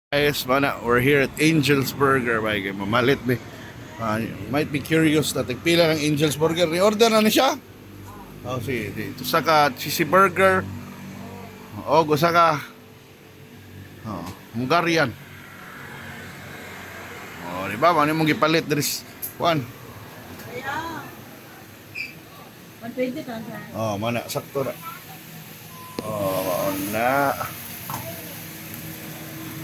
Guys, mana, we're here at Angel's Burger. Bay, kay mamalit be. Might be curious na tagpila ng Angel's Burger. Ni-order na ni siya. Oh, sige. Ito sa ka cheesy burger. O, gusa ka. Oh, Hungarian. Oh, di ba? Ano mong gipalit there's one. Kaya, 120 ka sa. Oh, mana, sakto na. Oh, na.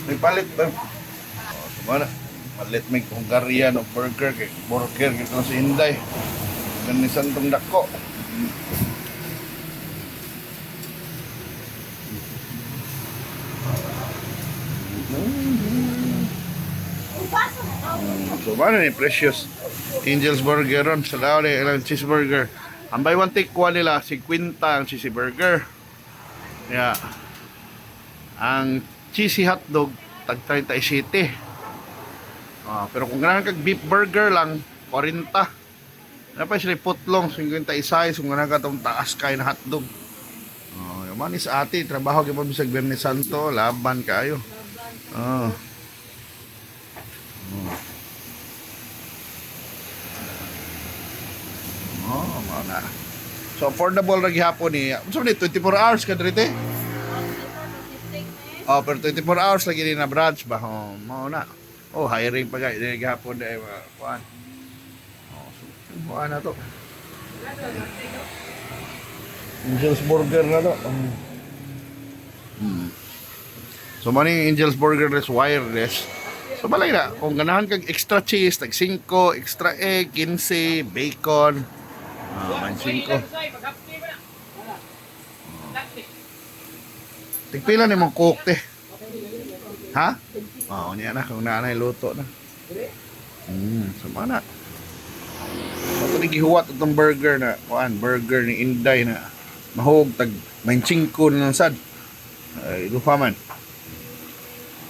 May palit ba? Oh, sumana. Palit may Hungarian o burger kay burger kay sa Inday. Ganisan tong dako. So ano ni precious Angel's Burger ron sa daw ilang cheeseburger. Ang buy one take one nila 50 ang cheesy burger. Yeah. Ang cheesy hotdog tag 37. Pero kung ganahan kag beef burger lang 40. Napay sila putlong 56 kung ganahan ka tong taas kay na hotdog. Yung manis ate trabaho gyud mo bisag Biyernes Santo laban kayo. Mana. So affordable ra gihapon ni. Unsa man 24 hours ka diri? Pero 24 hours lagi din na branch ba? Mao na. Hiring pa guys. Dili gihapon dai kuan. So kuan na to. Angel's Burger na to. So maning Angel's Burger is wireless. So balay na kung ganahan kag extra cheese, tag 5, extra egg, 15, bacon. Man 5. Tigpila ni mong cook te. Ha? Niya na kung naanay luto na. Sama na. Ito ni gihuwat itong burger na kuan, burger ni Inday na mahog tag 25 na lang sad. Lupa man.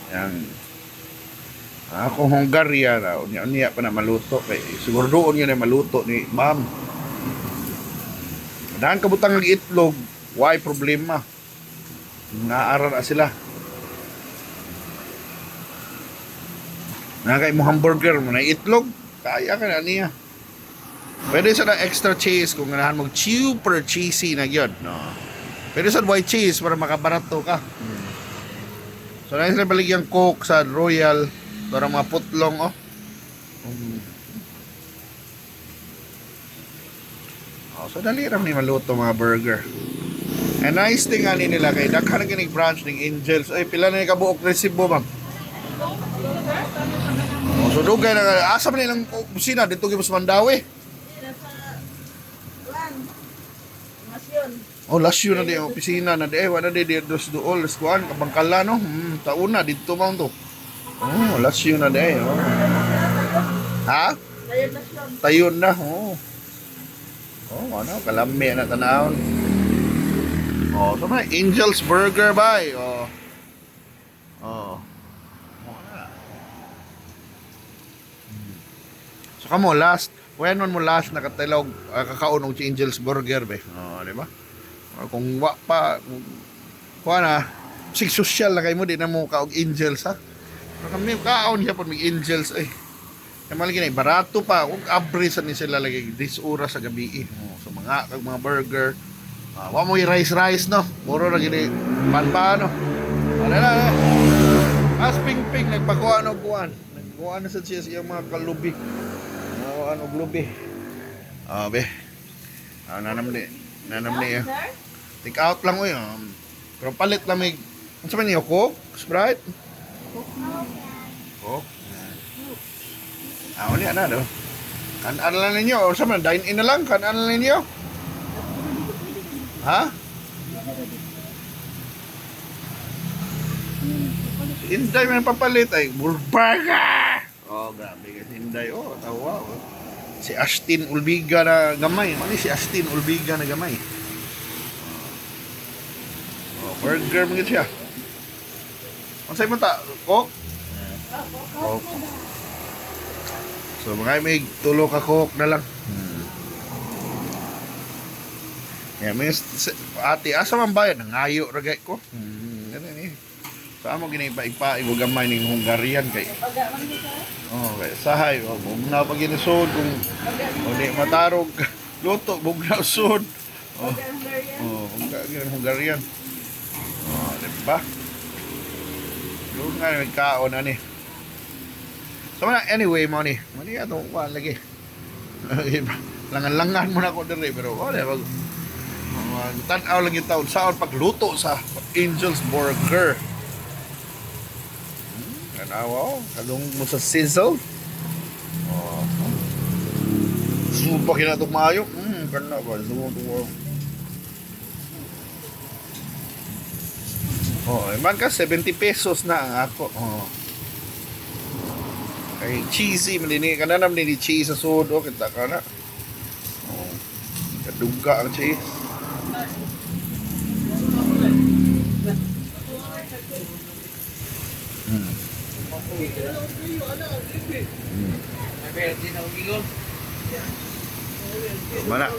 Yang ako Hungaria na niya pa na maluto kay siguro doon yun na maluto ni ma'am. Dahan kabutang ng itlog, why problema? Naaral na sila. Nakay mo hamburger mo na itlog, kaya ka na niya. Pwede sa na extra cheese kung ganahan mo super cheesy na gyud, no. Pwede sa white cheese para makabarato ka. So na sila baligyan coke sa Royal para mga putlong so dali ram ni maluto mga burger. And nice thing ani nila kay daghan kining branch ning Angels. Ay pila na ni kabuok resibo ma'am? So dugay na asa man nilang opisina dito gyud sa Mandawi. Lasyo na di ang opisina na di wala di dos duol skuan kabangkala no. Tauna dito man to. Lasyo na di. Ha? Tayon na. Ano, kalami na tanawon. So may Angel's Burger bay. So kamo last, when mo last nakatilog kakaon og Angel's Burger bay. Di ba? Kung wa pa kuha na sig social na kay mo di na mo kaog Angels ha. Pero kami kaon gyapon mig Angels kaya malagi na barato pa ug abre sa ni sila lagi 10 oras sa gabi so mga burger wa mo rice no puro lagi ni pan na ping nagpakuha og kuan nagkuha na sa siya mga kalubi ano lubi be nanam ni take out lang pero palit lang may unsa man niyo Coke Sprite Coke uli na do. Kanan lang ninyo o sa man dine in na lang kanan lang ninyo. Ha? Si Inday man papalit ay burbaga. Grabe ka si Inday. Tawa. Si Astin Ulbiga na gamay. Mali si Astin Ulbiga na gamay. Burger mo siya. Unsay mo ta? Coke? Coke. So mga may tulo ka coke na lang. May ate asa man bayad nangayo ra gay ko. Ganun Sa amo gini ipa igo gamay ning Hungarian kay. Oh, kay sahay oh, bugnaw pag ginisod kung di matarog luto bugnaw sud. Oh. Oh, Hungarian. Oh, di ba? Doon nga may kaon na ni. So anyway mo ni. Mani ato kuan lagi. Langan-langan mo na ko diri pero wala pag tan-aw lang yung taon saon pagluto sa Angel's Burger. Kanawa, kadung mo sa sizzle. Oh. Supa kina to maayo. Kana ba sumo to. Oh, man ka 70 pesos na ang ako. Oh. Ay cheesy man dinhi kana nam ni cheese sa sudo kita kana. Oh. Kaduga ang cheese. Mana?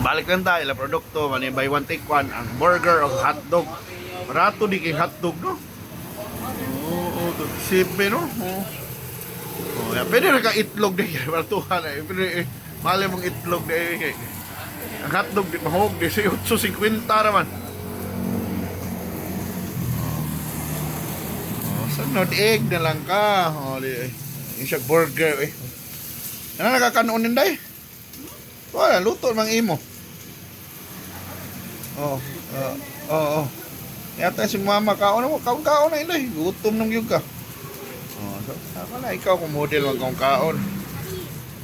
Balik lang tayo la produkto man buy one take one ang burger o hotdog. Barato di kay hotdog no. Oo, simple no. Oh, ya pwede ra ka itlog di kay baratuhan ay pwede mali mong itlog di kay. Ang hotdog di mahog di sa 8.50 raman. Sunod egg na lang ka. Oh, di siya burger eh. Ano nakakanon ninday? Wala luto mang imo. Oh, oh. Yata si mama kaon mo, kaon na inday. Gutom nang gyud ka. Oh, so wala ikaw kung model mag kaon.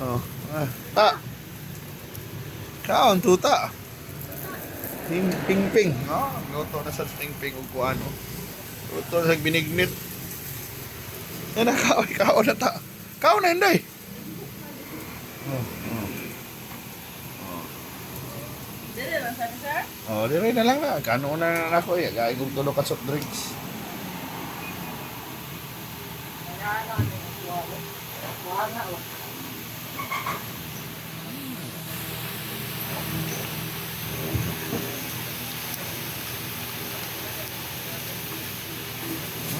Oh, ta. Kaon tuta. Ping. Oh, luto na sa ping ug kuan. Luto sa binignit. Yan na, kaon na ta. Kaon na, hindi. Dire lang sabi, sir? Oh, dire na lang na. Kano na ako eh. Gaya kong tulo ka soft drinks.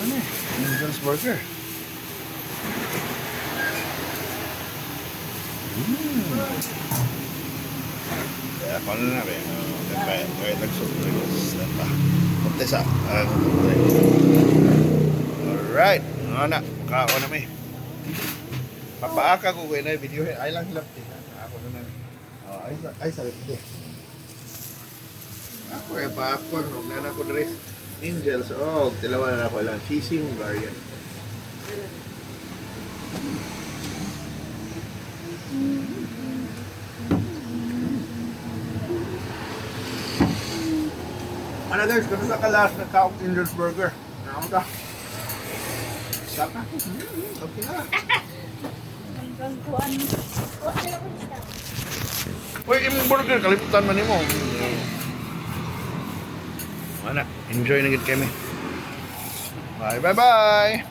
Ano eh? Angel's Burger. Kaya paano na rin? Kaya nag-soft drinks. Kunti sa. Alright. Ano na? Kao na may. Papaaka ko kayo na video. Ay lang hilap din. Ako na na. Ay sabi ko. Ako eh paakon. Huwag na ako dress. Angels. Oh, tilawan na ako lang. Cheesy Hungarian. Ano guys, kung sa kalas nagkaong Angel's Burger. Nakam ka? Saka? Okay na. Hanggang kuan. Uy, imong burger, kalimutan man mo. Mana, enjoy na gid kami. Bye.